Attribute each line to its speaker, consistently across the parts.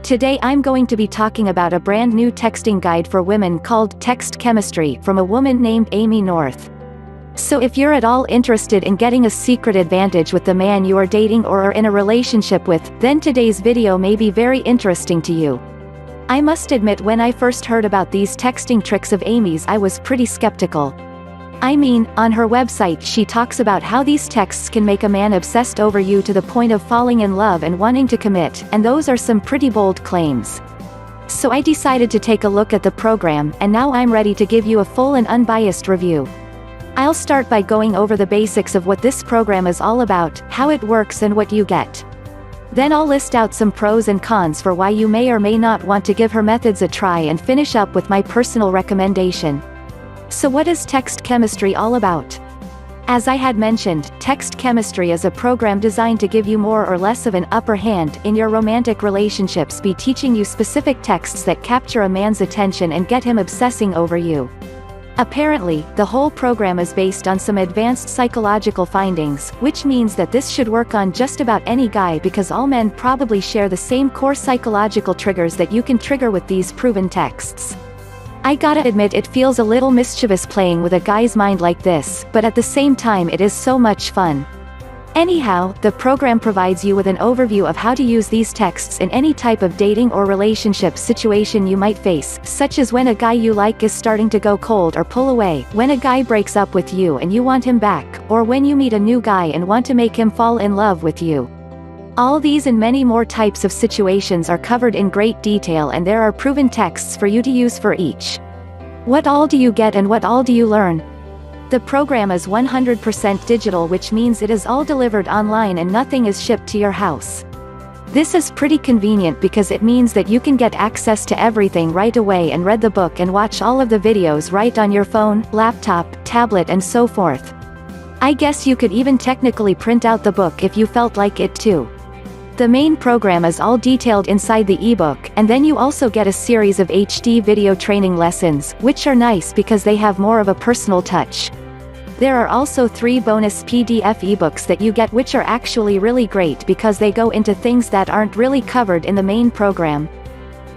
Speaker 1: Today I'm going to be talking about a brand new texting guide for women called Text Chemistry from a woman named Amy North. So if you're at all interested in getting a secret advantage with the man you are dating or are in a relationship with, then today's video may be very interesting to you. I must admit, when I first heard about these texting tricks of Amy's, I was pretty skeptical. I mean, on her website she talks about how these texts can make a man obsessed over you to the point of falling in love and wanting to commit, and those are some pretty bold claims. So I decided to take a look at the program, and now I'm ready to give you a full and unbiased review. I'll start by going over the basics of what this program is all about, how it works and what you get. Then I'll list out some pros and cons for why you may or may not want to give her methods a try, and finish up with my personal recommendation. So what is Text Chemistry all about? As I had mentioned, Text Chemistry is a program designed to give you more or less of an upper hand in your romantic relationships, by teaching you specific texts that capture a man's attention and get him obsessing over you. Apparently, the whole program is based on some advanced psychological findings, which means that this should work on just about any guy, because all men probably share the same core psychological triggers that you can trigger with these proven texts. I gotta admit, it feels a little mischievous playing with a guy's mind like this, but at the same time it is so much fun. Anyhow, the program provides you with an overview of how to use these texts in any type of dating or relationship situation you might face, such as when a guy you like is starting to go cold or pull away, when a guy breaks up with you and you want him back, or when you meet a new guy and want to make him fall in love with you. All these and many more types of situations are covered in great detail, and there are proven texts for you to use for each. What all do you get and what all do you learn? The program is 100% digital, which means it is all delivered online and nothing is shipped to your house. This is pretty convenient because it means that you can get access to everything right away and read the book and watch all of the videos right on your phone, laptop, tablet and so forth. I guess you could even technically print out the book if you felt like it too. The main program is all detailed inside the ebook, and then you also get a series of HD video training lessons, which are nice because they have more of a personal touch. There are also 3 bonus PDF ebooks that you get, which are actually really great because they go into things that aren't really covered in the main program.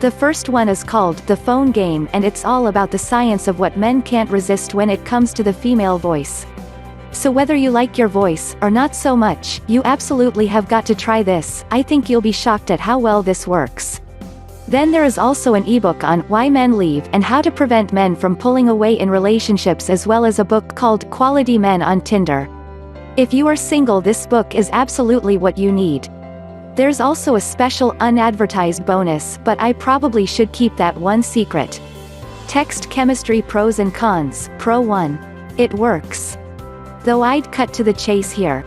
Speaker 1: The first one is called The Phone Game, and it's all about the science of what men can't resist when it comes to the female voice. So whether you like your voice, or not so much, you absolutely have got to try this. I think you'll be shocked at how well this works. Then there is also an ebook on Why Men Leave and how to prevent men from pulling away in relationships, as well as a book called Quality Men on Tinder. If you are single, this book is absolutely what you need. There's also a special unadvertised bonus, but I probably should keep that one secret. Text Chemistry Pros and Cons. Pro 1. It works. Though I'd cut to the chase here.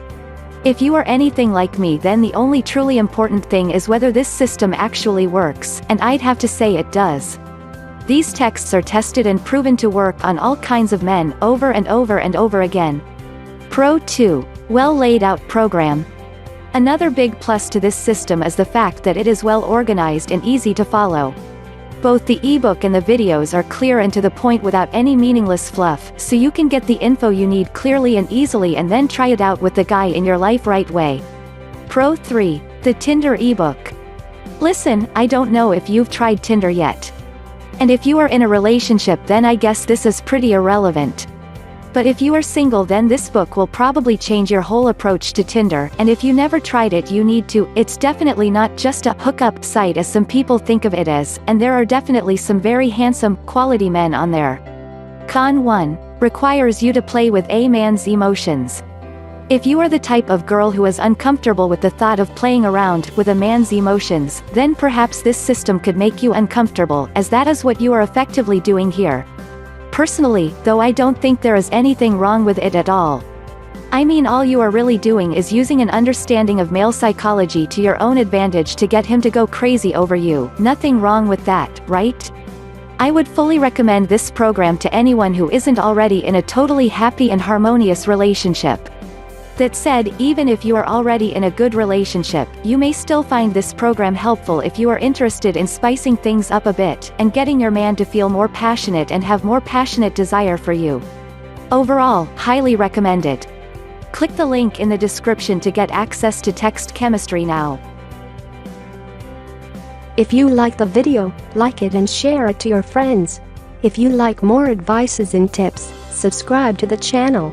Speaker 1: If you are anything like me, then the only truly important thing is whether this system actually works, and I'd have to say it does. These texts are tested and proven to work on all kinds of men, over and over and over again. Pro 2. Well laid out program. Another big plus to this system is the fact that it is well organized and easy to follow. Both the ebook and the videos are clear and to the point without any meaningless fluff, so you can get the info you need clearly and easily, and then try it out with the guy in your life right away. Pro 3. The Tinder ebook. Listen, I don't know if you've tried Tinder yet. And if you are in a relationship, then I guess this is pretty irrelevant. But if you are single, then this book will probably change your whole approach to Tinder, and if you never tried it, you need to. It's definitely not just a hookup site as some people think of it as, and there are definitely some very handsome, quality men on there. Con 1. Requires you to play with a man's emotions. If you are the type of girl who is uncomfortable with the thought of playing around with a man's emotions, then perhaps this system could make you uncomfortable, as that is what you are effectively doing here. Personally, though, I don't think there is anything wrong with it at all. I mean, all you are really doing is using an understanding of male psychology to your own advantage to get him to go crazy over you. Nothing wrong with that, right? I would fully recommend this program to anyone who isn't already in a totally happy and harmonious relationship. That said, even if you are already in a good relationship, you may still find this program helpful if you are interested in spicing things up a bit, and getting your man to feel more passionate and have more passionate desire for you. Overall, highly recommended. Click the link in the description to get access to Text Chemistry now.
Speaker 2: If you like the video, like it and share it to your friends. If you like more advices and tips, subscribe to the channel.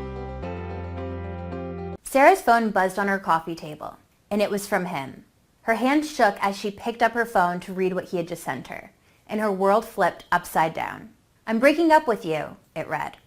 Speaker 3: Sarah's phone buzzed on her coffee table, and it was from him. Her hand shook as she picked up her phone to read what he had just sent her, and her world flipped upside down. "I'm breaking up with you," it read.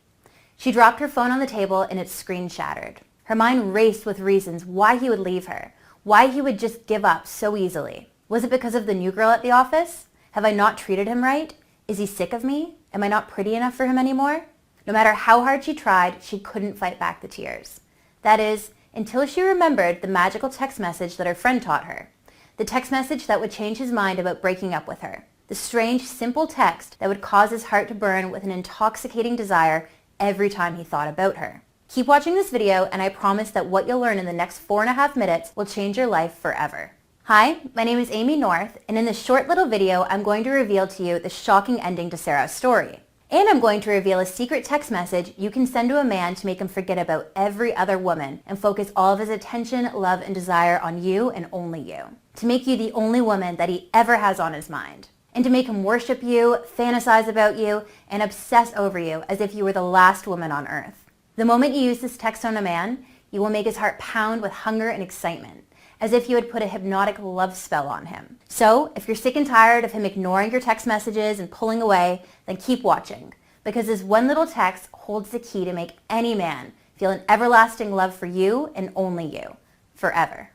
Speaker 3: She dropped her phone on the table and its screen shattered. Her mind raced with reasons why he would leave her, why he would just give up so easily. Was it because of the new girl at the office? Have I not treated him right? Is he sick of me? Am I not pretty enough for him anymore? No matter how hard she tried, she couldn't fight back the tears. That is, until she remembered the magical text message that her friend taught her. The text message that would change his mind about breaking up with her. The strange, simple text that would cause his heart to burn with an intoxicating desire every time he thought about her. Keep watching this video, and I promise that what you'll learn in the next 4.5 minutes will change your life forever. Hi, my name is Amy North, and in this short little video, I'm going to reveal to you the shocking ending to Sarah's story. And I'm going to reveal a secret text message you can send to a man to make him forget about every other woman and focus all of his attention, love, and desire on you and only you. To make you the only woman that he ever has on his mind. And to make him worship you, fantasize about you, and obsess over you as if you were the last woman on earth. The moment you use this text on a man, you will make his heart pound with hunger and excitement, as if you had put a hypnotic love spell on him. So, if you're sick and tired of him ignoring your text messages and pulling away, then keep watching, because this one little text holds the key to make any man feel an everlasting love for you and only you, forever.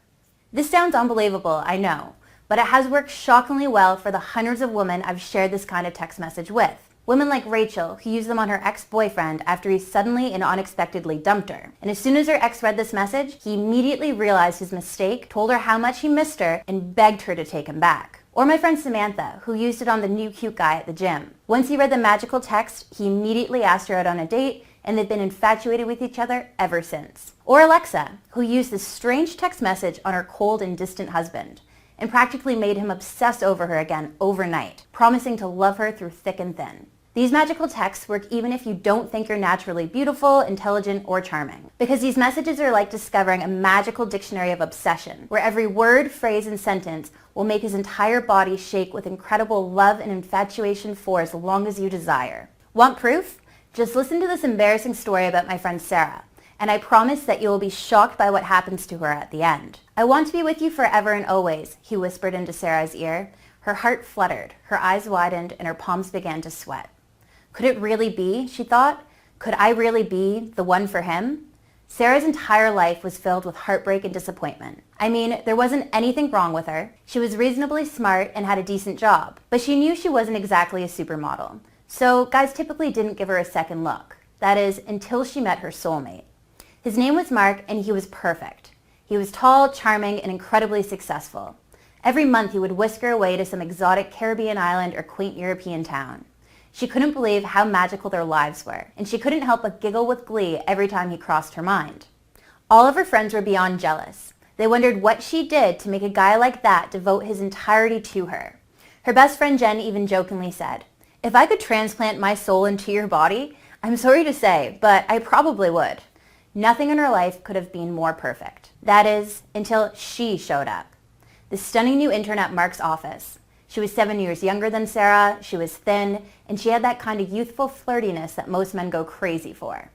Speaker 3: This sounds unbelievable, I know, but it has worked shockingly well for the hundreds of women I've shared this kind of text message with. Women like Rachel, who used them on her ex-boyfriend after he suddenly and unexpectedly dumped her. And as soon as her ex read this message, he immediately realized his mistake, told her how much he missed her, and begged her to take him back. Or my friend Samantha, who used it on the new cute guy at the gym. Once he read the magical text, he immediately asked her out on a date, and they've been infatuated with each other ever since. Or Alexa, who used this strange text message on her cold and distant husband, and practically made him obsess over her again overnight, promising to love her through thick and thin. These magical texts work even if you don't think you're naturally beautiful, intelligent, or charming. Because these messages are like discovering a magical dictionary of obsession, where every word, phrase, and sentence will make his entire body shake with incredible love and infatuation for as long as you desire. Want proof? Just listen to this embarrassing story about my friend Sarah, and I promise that you will be shocked by what happens to her at the end. "I want to be with you forever and always," he whispered into Sarah's ear. Her heart fluttered, her eyes widened, and her palms began to sweat. Could it really be, she thought? Could I really be the one for him? Sarah's entire life was filled with heartbreak and disappointment. I mean, there wasn't anything wrong with her. She was reasonably smart and had a decent job, but she knew she wasn't exactly a supermodel. So guys typically didn't give her a second look. That is, until she met her soulmate. His name was Mark, and he was perfect. He was tall, charming, and incredibly successful. Every month he would whisk her away to some exotic Caribbean island or quaint European town. She couldn't believe how magical their lives were, and she couldn't help but giggle with glee every time he crossed her mind. All of her friends were beyond jealous. They wondered what she did to make a guy like that devote his entirety to her. Her best friend Jen even jokingly said, "If I could transplant my soul into your body, I'm sorry to say, but I probably would." Nothing in her life could have been more perfect. That is, until she showed up. The stunning new intern at Mark's office. She was 7 years younger than Sarah, she was thin, and she had that kind of youthful flirtiness that most men go crazy for.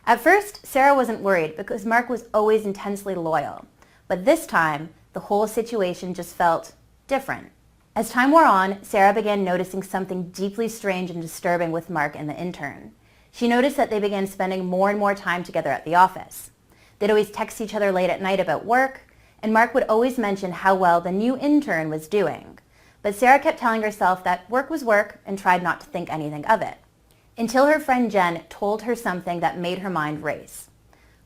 Speaker 3: At first, Sarah wasn't worried because Mark was always intensely loyal. But this time, the whole situation just felt different. As time wore on, Sarah began noticing something deeply strange and disturbing with Mark and the intern. She noticed that they began spending more and more time together at the office. They'd always text each other late at night about work, and Mark would always mention how well the new intern was doing. But Sarah kept telling herself that work was work and tried not to think anything of it. Until her friend Jen told her something that made her mind race.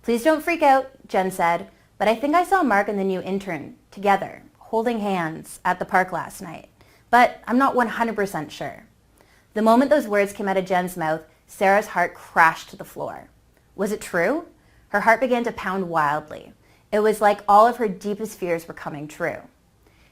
Speaker 3: "Please don't freak out," Jen said, "but I think I saw Mark and the new intern together, holding hands at the park last night. But I'm not 100% sure." The moment those words came out of Jen's mouth, Sarah's heart crashed to the floor. Was it true? Her heart began to pound wildly. It was like all of her deepest fears were coming true.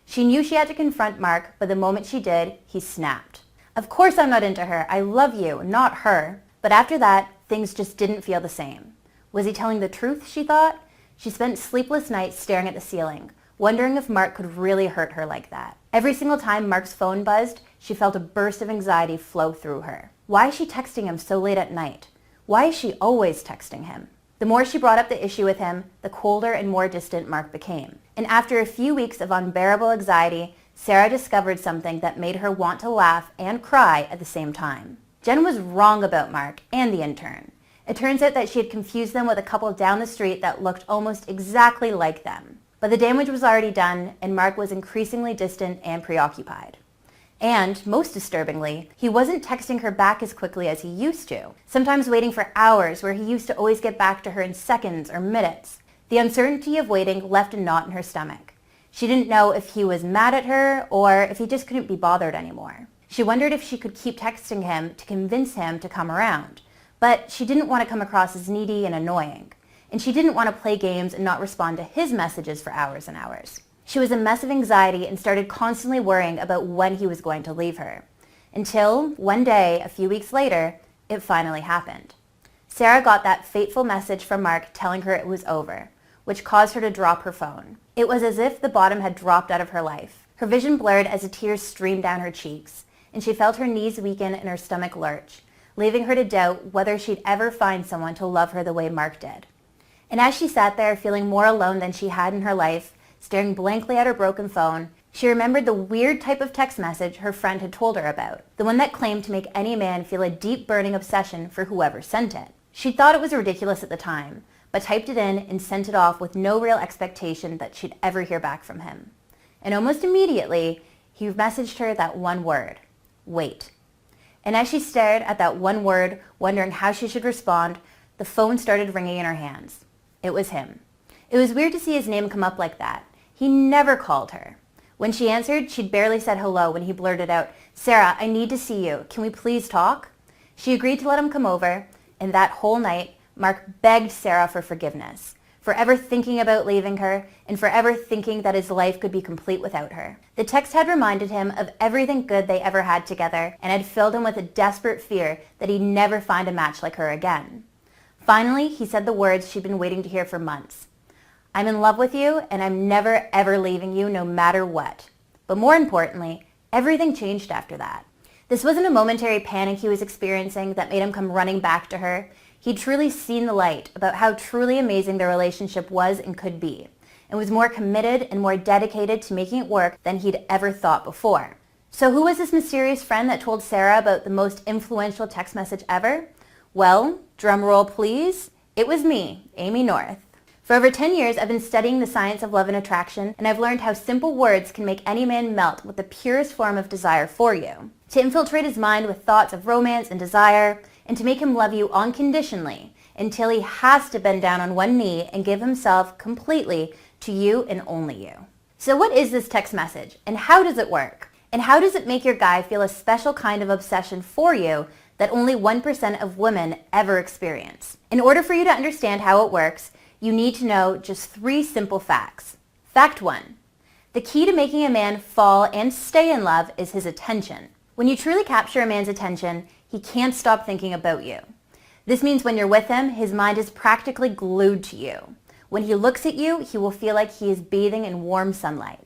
Speaker 3: She knew she had to confront Mark, but the moment she did, he snapped. "Of course I'm not into her. I love you, not her." But after that, things just didn't feel the same. Was he telling the truth, she thought? She spent sleepless nights staring at the ceiling, wondering if Mark could really hurt her like that. Every single time Mark's phone buzzed, she felt a burst of anxiety flow through her. Why is she texting him so late at night? Why is she always texting him? The more she brought up the issue with him, the colder and more distant Mark became. And after a few weeks of unbearable anxiety, Sarah discovered something that made her want to laugh and cry at the same time. Jen was wrong about Mark and the intern. It turns out that she had confused them with a couple down the street that looked almost exactly like them. But the damage was already done, and Mark was increasingly distant and preoccupied. And, most disturbingly, he wasn't texting her back as quickly as he used to, sometimes waiting for hours where he used to always get back to her in seconds or minutes. The uncertainty of waiting left a knot in her stomach. She didn't know if he was mad at her or if he just couldn't be bothered anymore. She wondered if she could keep texting him to convince him to come around, but she didn't want to come across as needy and annoying. And she didn't want to play games and not respond to his messages for hours and hours. She was a mess of anxiety and started constantly worrying about when he was going to leave her. Until, one day, a few weeks later, it finally happened. Sarah got that fateful message from Mark telling her it was over, which caused her to drop her phone. It was as if the bottom had dropped out of her life. Her vision blurred as the tears streamed down her cheeks, and she felt her knees weaken and her stomach lurch, leaving her to doubt whether she'd ever find someone to love her the way Mark did. And as she sat there feeling more alone than she had in her life, staring blankly at her broken phone, she remembered the weird type of text message her friend had told her about, the one that claimed to make any man feel a deep burning obsession for whoever sent it. She thought it was ridiculous at the time, but typed it in and sent it off with no real expectation that she'd ever hear back from him. And almost immediately, he messaged her that one word, wait. And as she stared at that one word, wondering how she should respond, the phone started ringing in her hands. It was him. It was weird to see his name come up like that. He never called her. When she answered, she'd barely said hello when he blurted out, "Sarah, I need to see you. Can we please talk?" She agreed to let him come over, and that whole night, Mark begged Sarah for forgiveness, for ever thinking about leaving her, and for ever thinking that his life could be complete without her. The text had reminded him of everything good they ever had together, and had filled him with a desperate fear that he'd never find a match like her again. Finally, he said the words she'd been waiting to hear for months. "I'm in love with you, and I'm never, ever leaving you, no matter what." But more importantly, everything changed after that. This wasn't a momentary panic he was experiencing that made him come running back to her. He'd truly seen the light about how truly amazing their relationship was and could be, and was more committed and more dedicated to making it work than he'd ever thought before. So who was this mysterious friend that told Sarah about the most influential text message ever? Well, drum roll please, it was me, Amy North. For over 10 years, I've been studying the science of love and attraction, and I've learned how simple words can make any man melt with the purest form of desire for you. To infiltrate his mind with thoughts of romance and desire, and to make him love you unconditionally, until he has to bend down on one knee and give himself completely to you and only you. So what is this text message, and how does it work? And how does it make your guy feel a special kind of obsession for you that only 1% of women ever experience? In order for you to understand how it works, you need to know just 3 simple facts. Fact 1. The key to making a man fall and stay in love is his attention. When you truly capture a man's attention, he can't stop thinking about you. This means when you're with him, his mind is practically glued to you. When he looks at you, he will feel like he is bathing in warm sunlight.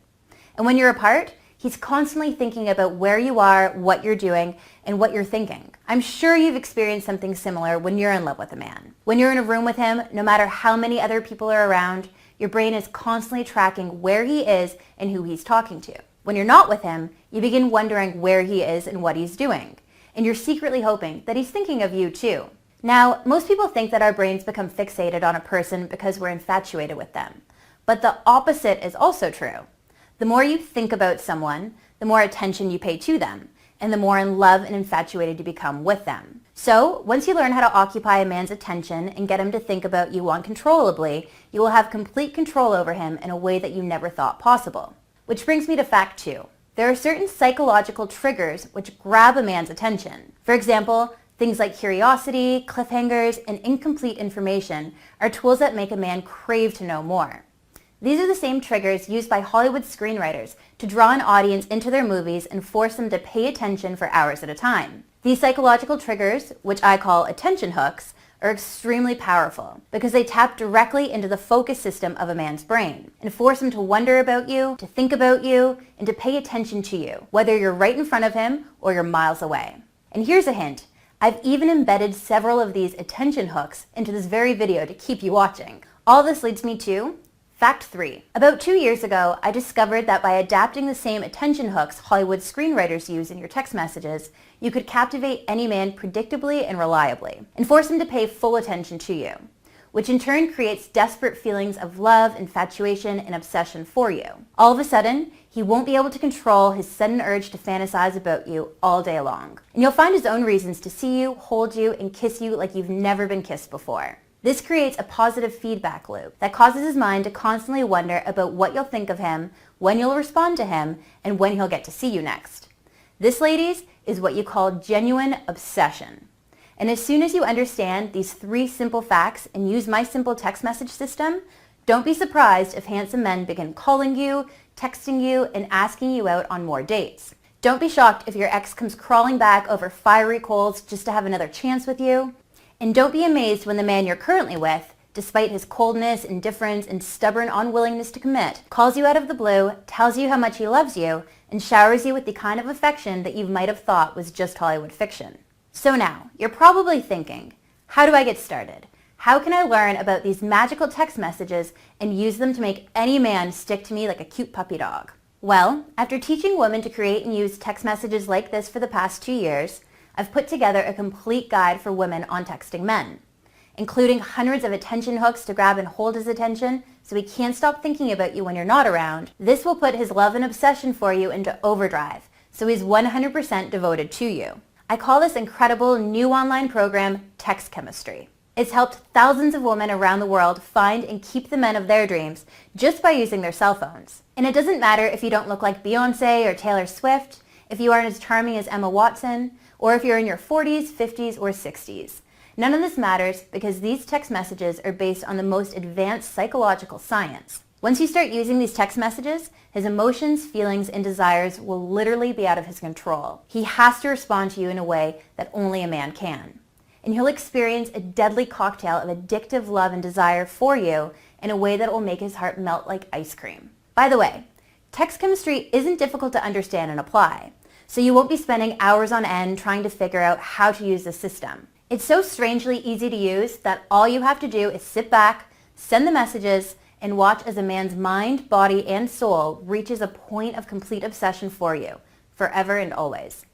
Speaker 3: And when you're apart, he's constantly thinking about where you are, what you're doing, and what you're thinking. I'm sure you've experienced something similar when you're in love with a man. When you're in a room with him, no matter how many other people are around, your brain is constantly tracking where he is and who he's talking to. When you're not with him, you begin wondering where he is and what he's doing. And you're secretly hoping that he's thinking of you too. Now, most people think that our brains become fixated on a person because we're infatuated with them. But the opposite is also true. The more you think about someone, the more attention you pay to them, and the more in love and infatuated you become with them. So, once you learn how to occupy a man's attention and get him to think about you uncontrollably, you will have complete control over him in a way that you never thought possible. Which brings me to fact 2. There are certain psychological triggers which grab a man's attention. For example, things like curiosity, cliffhangers, and incomplete information are tools that make a man crave to know more. These are the same triggers used by Hollywood screenwriters to draw an audience into their movies and force them to pay attention for hours at a time. These psychological triggers, which I call attention hooks, are extremely powerful because they tap directly into the focus system of a man's brain and force him to wonder about you, to think about you, and to pay attention to you, whether you're right in front of him or you're miles away. And here's a hint. I've even embedded several of these attention hooks into this very video to keep you watching. All this leads me to Fact 3. About 2 years ago, I discovered that by adapting the same attention hooks Hollywood screenwriters use in your text messages, you could captivate any man predictably and reliably, and force him to pay full attention to you, which in turn creates desperate feelings of love, infatuation, and obsession for you. All of a sudden, he won't be able to control his sudden urge to fantasize about you all day long. And you'll find his own reasons to see you, hold you, and kiss you like you've never been kissed before. This creates a positive feedback loop that causes his mind to constantly wonder about what you'll think of him, when you'll respond to him, and when he'll get to see you next. This, ladies, is what you call genuine obsession. And as soon as you understand these 3 simple facts and use my simple text message system, don't be surprised if handsome men begin calling you, texting you, and asking you out on more dates. Don't be shocked if your ex comes crawling back over fiery coals just to have another chance with you. And don't be amazed when the man you're currently with, despite his coldness, indifference, and stubborn unwillingness to commit, calls you out of the blue, tells you how much he loves you, and showers you with the kind of affection that you might have thought was just Hollywood fiction. So now, you're probably thinking, how do I get started? How can I learn about these magical text messages and use them to make any man stick to me like a cute puppy dog? Well, after teaching women to create and use text messages like this for the past 2 years, I've put together a complete guide for women on texting men, including hundreds of attention hooks to grab and hold his attention so he can't stop thinking about you when you're not around. This will put his love and obsession for you into overdrive, so he's 100% devoted to you. I call this incredible new online program Text Chemistry. It's helped thousands of women around the world find and keep the men of their dreams just by using their cell phones. And it doesn't matter if you don't look like Beyonce or Taylor Swift, if you aren't as charming as Emma Watson, or if you're in your 40s, 50s, or 60s. None of this matters because these text messages are based on the most advanced psychological science. Once you start using these text messages, his emotions, feelings, and desires will literally be out of his control. He has to respond to you in a way that only a man can. And he'll experience a deadly cocktail of addictive love and desire for you in a way that will make his heart melt like ice cream. By the way, text chemistry isn't difficult to understand and apply, so you won't be spending hours on end trying to figure out how to use the system. It's so strangely easy to use that all you have to do is sit back, send the messages, and watch as a man's mind, body, and soul reaches a point of complete obsession for you, forever and always.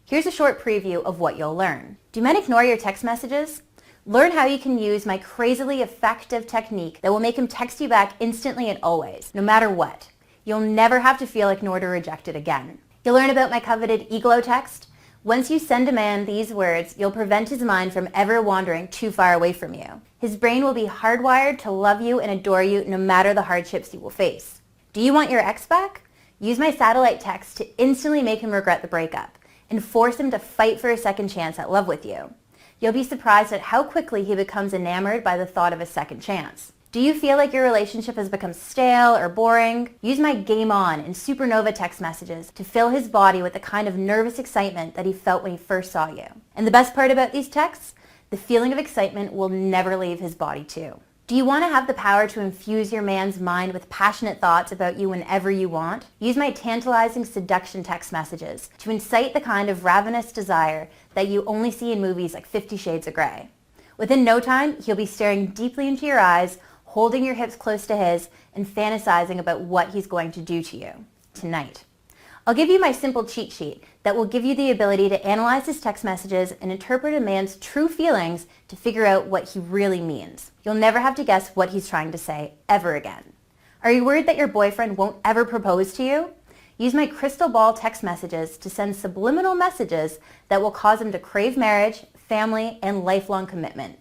Speaker 3: Here's a short preview of what you'll learn. Do men ignore your text messages? Learn how you can use my crazily effective technique that will make him text you back instantly and always, no matter what. You'll never have to feel ignored or rejected again. You'll learn about my coveted EGLO text. Once you send a man these words, you'll prevent his mind from ever wandering too far away from you. His brain will be hardwired to love you and adore you no matter the hardships you will face. Do you want your ex back? Use my satellite text to instantly make him regret the breakup and force him to fight for a second chance at love with you. You'll be surprised at how quickly he becomes enamored by the thought of a second chance. Do you feel like your relationship has become stale or boring? Use my Game On and Supernova text messages to fill his body with the kind of nervous excitement that he felt when he first saw you. And the best part about these texts? The feeling of excitement will never leave his body too. Do you want to have the power to infuse your man's mind with passionate thoughts about you whenever you want? Use my tantalizing seduction text messages to incite the kind of ravenous desire that you only see in movies like 50 Shades of Grey. Within no time, he'll be staring deeply into your eyes, holding your hips close to his, and fantasizing about what he's going to do to you tonight. I'll give you my simple cheat sheet that will give you the ability to analyze his text messages and interpret a man's true feelings to figure out what he really means. You'll never have to guess what he's trying to say ever again. Are you worried that your boyfriend won't ever propose to you? Use my crystal ball text messages to send subliminal messages that will cause him to crave marriage, family, and lifelong commitment.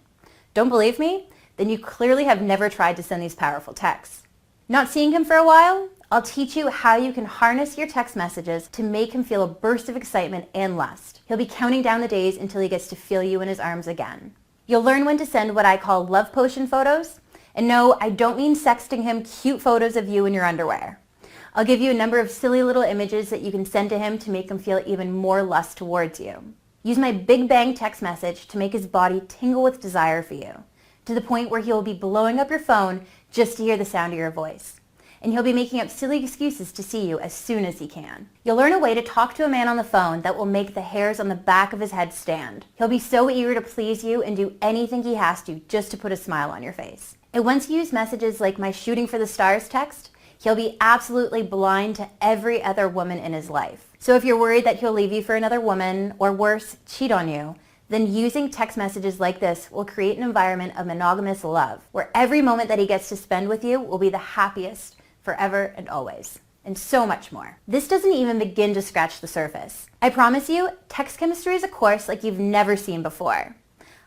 Speaker 3: Don't believe me? Then you clearly have never tried to send these powerful texts. Not seeing him for a while? I'll teach you how you can harness your text messages to make him feel a burst of excitement and lust. He'll be counting down the days until he gets to feel you in his arms again. You'll learn when to send what I call love potion photos. And no, I don't mean sexting him cute photos of you in your underwear. I'll give you a number of silly little images that you can send to him to make him feel even more lust towards you. Use my Big Bang text message to make his body tingle with desire for you, to the point where he will be blowing up your phone just to hear the sound of your voice. And he'll be making up silly excuses to see you as soon as he can. You'll learn a way to talk to a man on the phone that will make the hairs on the back of his head stand. He'll be so eager to please you and do anything he has to just to put a smile on your face. And once you use messages like my shooting for the stars text, he'll be absolutely blind to every other woman in his life. So if you're worried that he'll leave you for another woman, or worse, cheat on you, then using text messages like this will create an environment of monogamous love, where every moment that he gets to spend with you will be the happiest forever and always, and so much more. This doesn't even begin to scratch the surface. I promise you, text chemistry is a course like you've never seen before.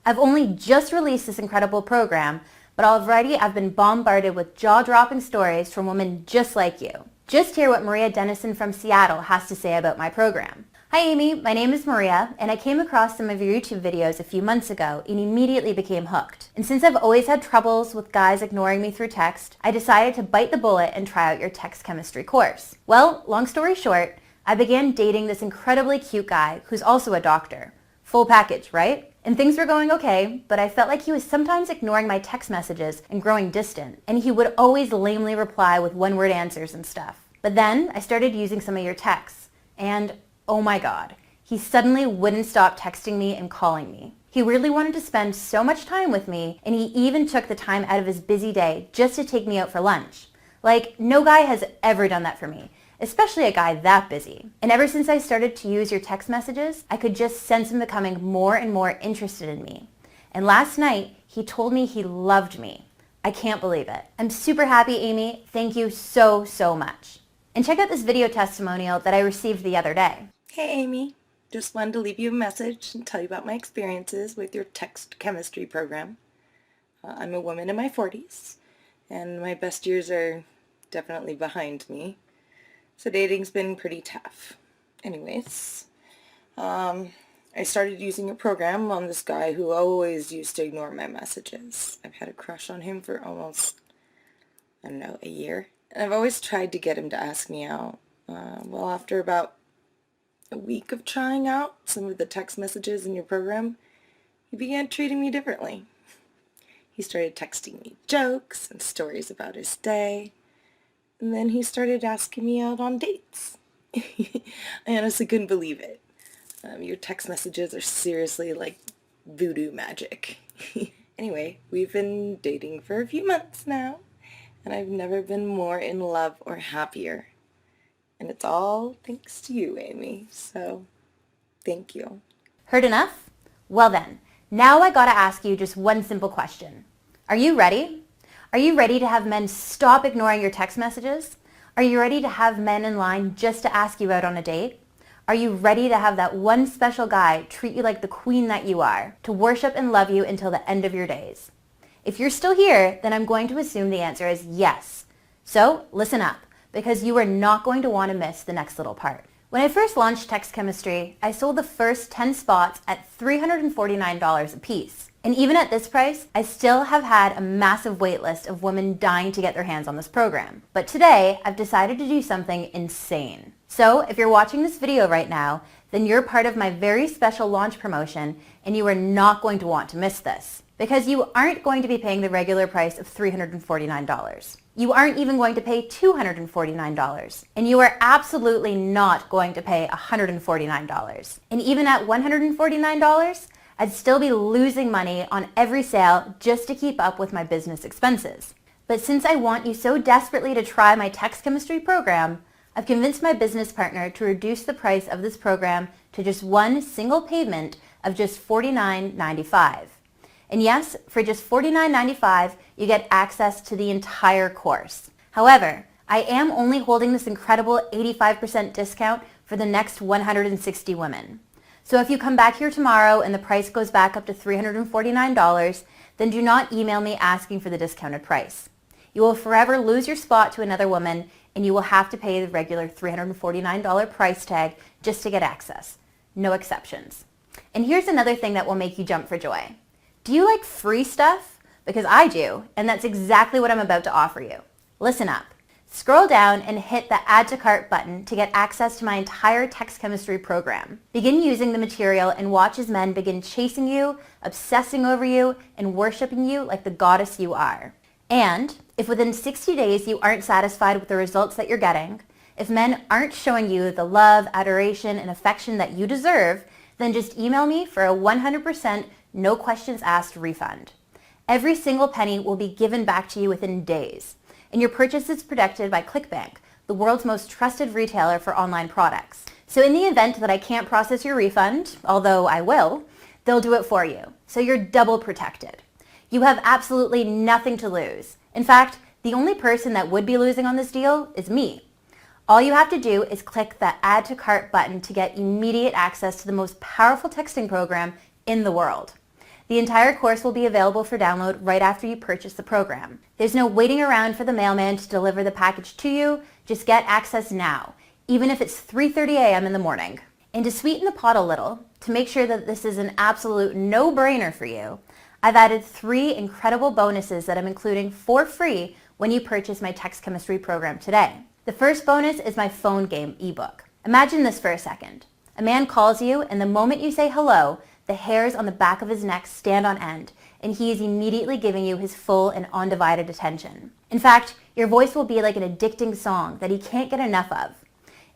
Speaker 3: I've only just released this incredible program, but already I've been bombarded with jaw-dropping stories from women just like you. Just hear what Maria Dennison from Seattle has to say about my program. Hi Amy, my name is Maria, and I came across some of your YouTube videos a few months ago and immediately became hooked. And since I've always had troubles with guys ignoring me through text, I decided to bite the bullet and try out your text chemistry course. Well, long story short, I began dating this incredibly cute guy who's also a doctor. Full package, right? And things were going okay, but I felt like he was sometimes ignoring my text messages and growing distant, and he would always lamely reply with one-word answers and stuff. But then I started using some of your texts, and oh my God, he suddenly wouldn't stop texting me and calling me. He really wanted to spend so much time with me, and he even took the time out of his busy day just to take me out for lunch. Like, no guy has ever done that for me, especially a guy that busy. And ever since I started to use your text messages, I could just sense him becoming more and more interested in me. And last night, he told me he loved me. I can't believe it. I'm super happy, Amy. Thank you so, so much. And check out this video testimonial that I received the other day.
Speaker 4: Hey Amy, just wanted to leave you a message and tell you about my experiences with your text chemistry program. I'm a woman in my 40s, and my best years are definitely behind me, so dating's been pretty tough. Anyways, I started using your program on this guy who always used to ignore my messages. I've had a crush on him for almost, I don't know, a year, and I've always tried to get him to ask me out. Well, after about a week of trying out some of the text messages in your program, he began treating me differently. He started texting me jokes and stories about his day, and then he started asking me out on dates. I honestly couldn't believe it. Your text messages are seriously like voodoo magic. Anyway, we've been dating for a few months now, and I've never been more in love or happier. And it's all thanks to you, Amy, so thank you.
Speaker 3: Heard enough? Well then, now I gotta ask you just one simple question. Are you ready? Are you ready to have men stop ignoring your text messages? Are you ready to have men in line just to ask you out on a date? Are you ready to have that one special guy treat you like the queen that you are, to worship and love you until the end of your days? If you're still here, then I'm going to assume the answer is yes. So listen up, because you are not going to want to miss the next little part. When I first launched Text Chemistry, I sold the first 10 spots at $349 a piece. And even at this price, I still have had a massive wait list of women dying to get their hands on this program. But today, I've decided to do something insane. So if you're watching this video right now, then you're part of my very special launch promotion, and you are not going to want to miss this. Because you aren't going to be paying the regular price of $349. You aren't even going to pay $249. And you are absolutely not going to pay $149. And even at $149, I'd still be losing money on every sale just to keep up with my business expenses. But since I want you so desperately to try my text chemistry program, I've convinced my business partner to reduce the price of this program to just one single payment of just $49.95. And yes, for just $49.95, you get access to the entire course. However, I am only holding this incredible 85% discount for the next 160 women. So if you come back here tomorrow and the price goes back up to $349, then do not email me asking for the discounted price. You will forever lose your spot to another woman, and you will have to pay the regular $349 price tag just to get access. No exceptions. And here's another thing that will make you jump for joy. Do you like free stuff? Because I do, and that's exactly what I'm about to offer you. Listen up. Scroll down and hit the Add to Cart button to get access to my entire text chemistry program. Begin using the material and watch as men begin chasing you, obsessing over you, and worshiping you like the goddess you are. And if within 60 days you aren't satisfied with the results that you're getting, if men aren't showing you the love, adoration, and affection that you deserve, then just email me for a 100% no questions asked refund. Every single penny will be given back to you within days, and your purchase is protected by ClickBank, the world's most trusted retailer for online products. So in the event that I can't process your refund, although I will, they'll do it for you. So you're double protected. You have absolutely nothing to lose. In fact, the only person that would be losing on this deal is me. All you have to do is click the Add to Cart button to get immediate access to the most powerful texting program in the world. The entire course will be available for download right after you purchase the program. There's no waiting around for the mailman to deliver the package to you. Just get access now, even if it's 3:30 a.m. in the morning. And to sweeten the pot a little, to make sure that this is an absolute no-brainer for you, I've added 3 incredible bonuses that I'm including for free when you purchase my text chemistry program today. The first bonus is my phone game ebook. Imagine this for a second. A man calls you, and the moment you say hello, the hairs on the back of his neck stand on end, and he is immediately giving you his full and undivided attention. In fact, your voice will be like an addicting song that he can't get enough of.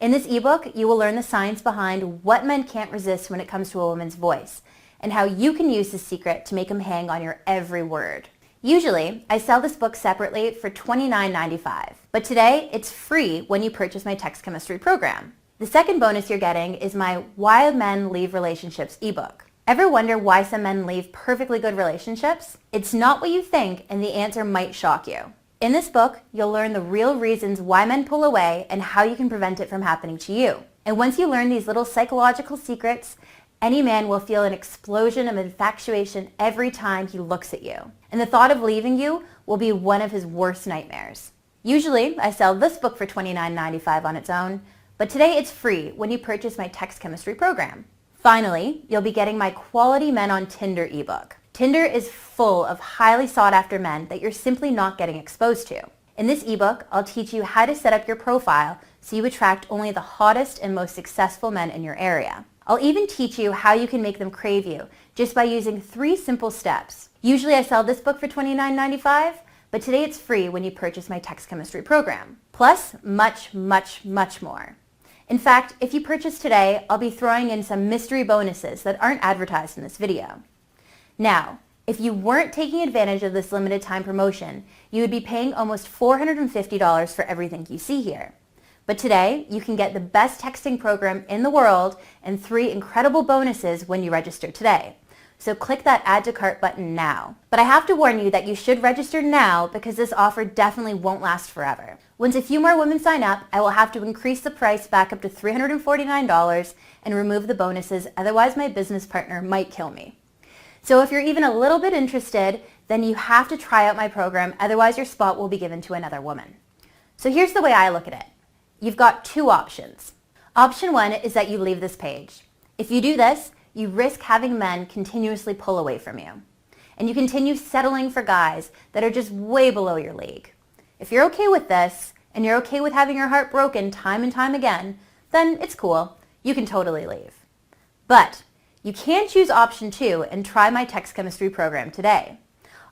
Speaker 3: In this ebook, you will learn the science behind what men can't resist when it comes to a woman's voice, and how you can use this secret to make him hang on your every word. Usually, I sell this book separately for $29.95, but today it's free when you purchase my text chemistry program. The second bonus you're getting is my Why Men Leave Relationships ebook. Ever wonder why some men leave perfectly good relationships? It's not what you think, and the answer might shock you. In this book, you'll learn the real reasons why men pull away and how you can prevent it from happening to you. And once you learn these little psychological secrets, any man will feel an explosion of infatuation every time he looks at you. And the thought of leaving you will be one of his worst nightmares. Usually, I sell this book for $29.95 on its own, but today it's free when you purchase my text chemistry program. Finally, you'll be getting my Quality Men on Tinder ebook. Tinder is full of highly sought after men that you're simply not getting exposed to. In this ebook, I'll teach you how to set up your profile so you attract only the hottest and most successful men in your area. I'll even teach you how you can make them crave you just by using 3 simple steps. Usually I sell this book for $29.95, but today it's free when you purchase my text chemistry program. Plus, much, much, much more. In fact, if you purchase today, I'll be throwing in some mystery bonuses that aren't advertised in this video. Now, if you weren't taking advantage of this limited time promotion, you would be paying almost $450 for everything you see here. But today, you can get the best texting program in the world and 3 incredible bonuses when you register today. So click that Add to Cart button now. But I have to warn you that you should register now because this offer definitely won't last forever. Once a few more women sign up, I will have to increase the price back up to $349 and remove the bonuses, otherwise my business partner might kill me. So if you're even a little bit interested, then you have to try out my program, otherwise your spot will be given to another woman. So here's the way I look at it. You've got 2 options. Option 1 is that you leave this page. If you do this, you risk having men continuously pull away from you. And you continue settling for guys that are just way below your league. If you're okay with this, and you're okay with having your heart broken time and time again, then it's cool. You can totally leave. But you can choose option 2 and try my text chemistry program today.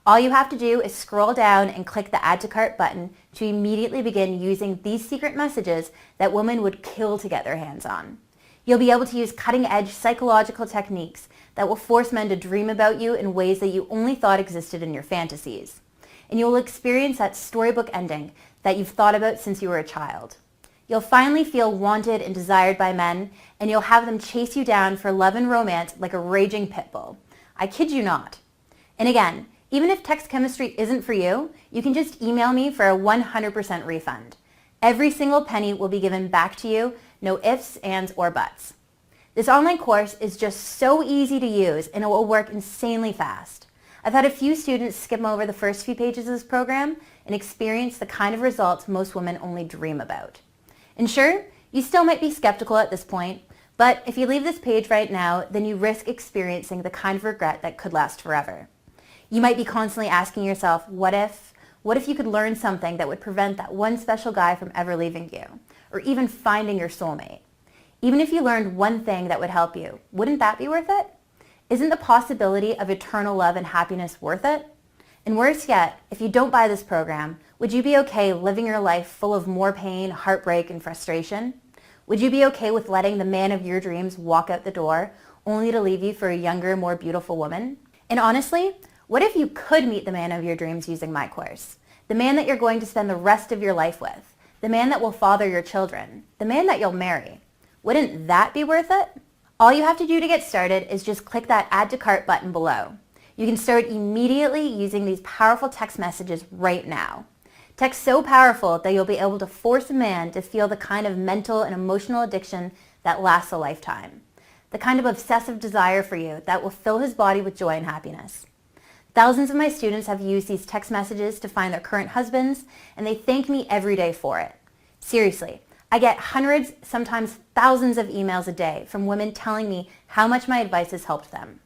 Speaker 3: All you have to do is scroll down and click the Add to Cart button to immediately begin using these secret messages that women would kill to get their hands on. You'll be able to use cutting-edge psychological techniques that will force men to dream about you in ways that you only thought existed in your fantasies. And you'll experience that storybook ending that you've thought about since you were a child. You'll finally feel wanted and desired by men, and you'll have them chase you down for love and romance like a raging pit bull. I kid you not. And again, even if text chemistry isn't for you, you can just email me for a 100% refund. Every single penny will be given back to you, no ifs, ands, or buts. This online course is just so easy to use and it will work insanely fast. I've had a few students skim over the first few pages of this program and experience the kind of results most women only dream about. And sure, you still might be skeptical at this point, but if you leave this page right now, then you risk experiencing the kind of regret that could last forever. You might be constantly asking yourself, what if, What if you could learn something that would prevent that one special guy from ever leaving you, or even finding your soulmate? Even if you learned one thing that would help you, wouldn't that be worth it? Isn't the possibility of eternal love and happiness worth it? And worse yet, if you don't buy this program, would you be okay living your life full of more pain, heartbreak, and frustration? Would you be okay with letting the man of your dreams walk out the door, only to leave you for a younger, more beautiful woman? And honestly, what if you could meet the man of your dreams using my course? The man that you're going to spend the rest of your life with. The man that will father your children. The man that you'll marry. Wouldn't that be worth it? All you have to do to get started is just click that Add to Cart button below. You can start immediately using these powerful text messages right now. Text so powerful that you'll be able to force a man to feel the kind of mental and emotional addiction that lasts a lifetime. The kind of obsessive desire for you that will fill his body with joy and happiness. Thousands of my students have used these text messages to find their current husbands, and they thank me every day for it. Seriously, I get hundreds, sometimes thousands of emails a day from women telling me how much my advice has helped them.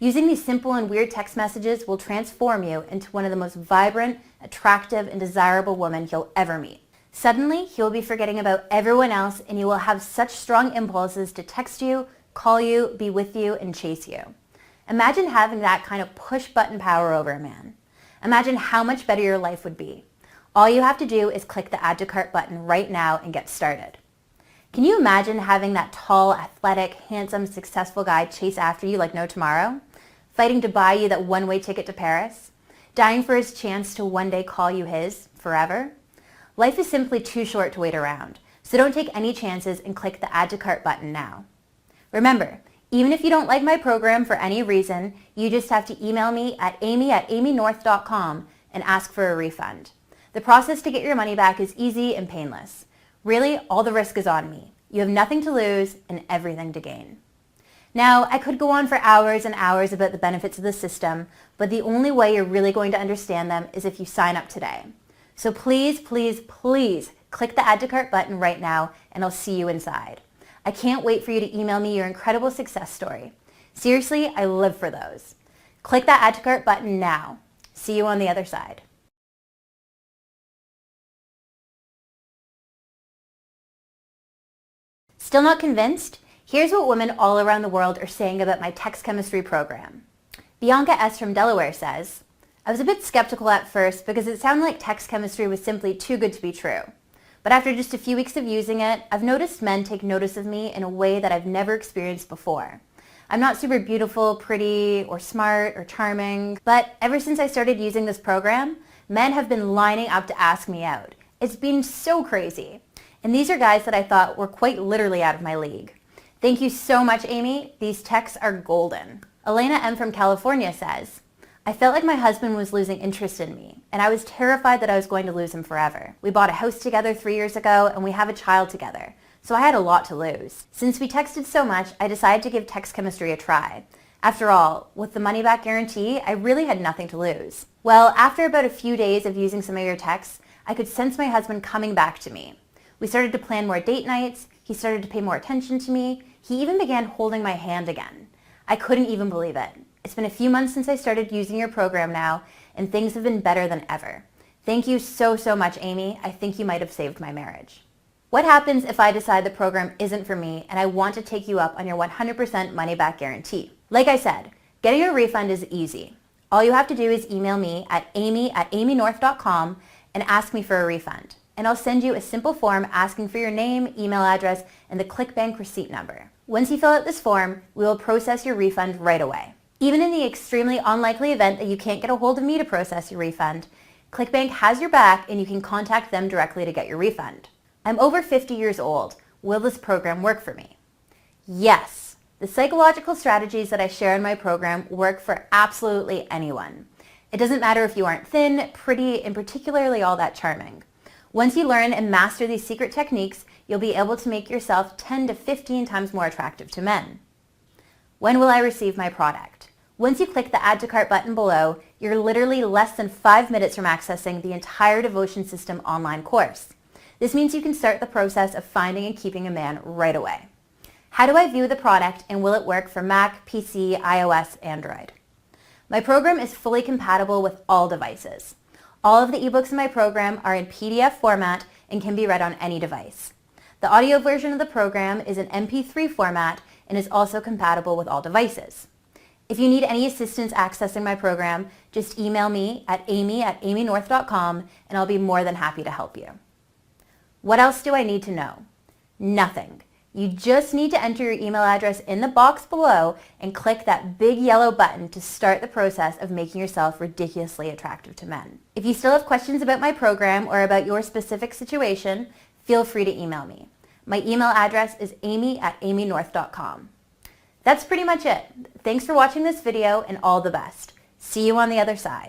Speaker 3: Using these simple and weird text messages will transform you into one of the most vibrant, attractive, and desirable women you'll ever meet. Suddenly, you'll be forgetting about everyone else, and you will have such strong impulses to text you, call you, be with you, and chase you. Imagine having that kind of push-button power over a man. Imagine how much better your life would be. All you have to do is click the Add to Cart button right now and get started. Can you imagine having that tall, athletic, handsome, successful guy chase after you like no tomorrow? Fighting to buy you that one-way ticket to Paris? Dying for his chance to one day call you his forever? Life is simply too short to wait around, so don't take any chances and click the Add to Cart button now. Remember, even if you don't like my program for any reason, you just have to email me at amy@amynorth.com and ask for a refund. The process to get your money back is easy and painless. Really, all the risk is on me. You have nothing to lose and everything to gain. Now, I could go on for hours and hours about the benefits of the system, but the only way you're really going to understand them is if you sign up today. So please, please, please click the Add to Cart button right now and I'll see you inside. I can't wait for you to email me your incredible success story. Seriously, I live for those. Click that Add to Cart button now. See you on the other side. Still not convinced? Here's what women all around the world are saying about my text chemistry program. Bianca S. from Delaware says, I was a bit skeptical at first because it sounded like text chemistry was simply too good to be true. But after just a few weeks of using it, I've noticed men take notice of me in a way that I've never experienced before. I'm not super beautiful, pretty, or smart, or charming, but ever since I started using this program, men have been lining up to ask me out. It's been so crazy. And these are guys that I thought were quite literally out of my league. Thank you so much, Amy. These texts are golden. Elena M. from California says, I felt like my husband was losing interest in me, and I was terrified that I was going to lose him forever. We bought a house together 3 years ago, and we have a child together, so I had a lot to lose. Since we texted so much, I decided to give text chemistry a try. After all, with the money-back guarantee, I really had nothing to lose. Well, after about a few days of using some of your texts, I could sense my husband coming back to me. We started to plan more date nights, he started to pay more attention to me, he even began holding my hand again. I couldn't even believe it. It's been a few months since I started using your program now, and things have been better than ever. Thank you so, so much, Amy. I think you might have saved my marriage. What happens if I decide the program isn't for me and I want to take you up on your 100% money-back guarantee? Like I said, getting a refund is easy. All you have to do is email me at amy@amynorth.com and ask me for a refund. And I'll send you a simple form asking for your name, email address, and the ClickBank receipt number. Once you fill out this form, we will process your refund right away. Even in the extremely unlikely event that you can't get a hold of me to process your refund, ClickBank has your back and you can contact them directly to get your refund. I'm over 50 years old. Will this program work for me? Yes. The psychological strategies that I share in my program work for absolutely anyone. It doesn't matter if you aren't thin, pretty, and particularly all that charming. Once you learn and master these secret techniques, you'll be able to make yourself 10 to 15 times more attractive to men. When will I receive my product? Once you click the Add to Cart button below, you're literally less than 5 minutes from accessing the entire Devotion System online course. This means you can start the process of finding and keeping a man right away. How do I view the product and will it work for Mac, PC, iOS, Android? My program is fully compatible with all devices. All of the ebooks in my program are in PDF format and can be read on any device. The audio version of the program is in MP3 format and is also compatible with all devices. If you need any assistance accessing my program, just email me at amy@amynorth.com and I'll be more than happy to help you. What else do I need to know? Nothing. You just need to enter your email address in the box below and click that big yellow button to start the process of making yourself ridiculously attractive to men. If you still have questions about my program or about your specific situation, feel free to email me. My email address is amy@amynorth.com. That's pretty much it. Thanks for watching this video and all the best. See you on the other side.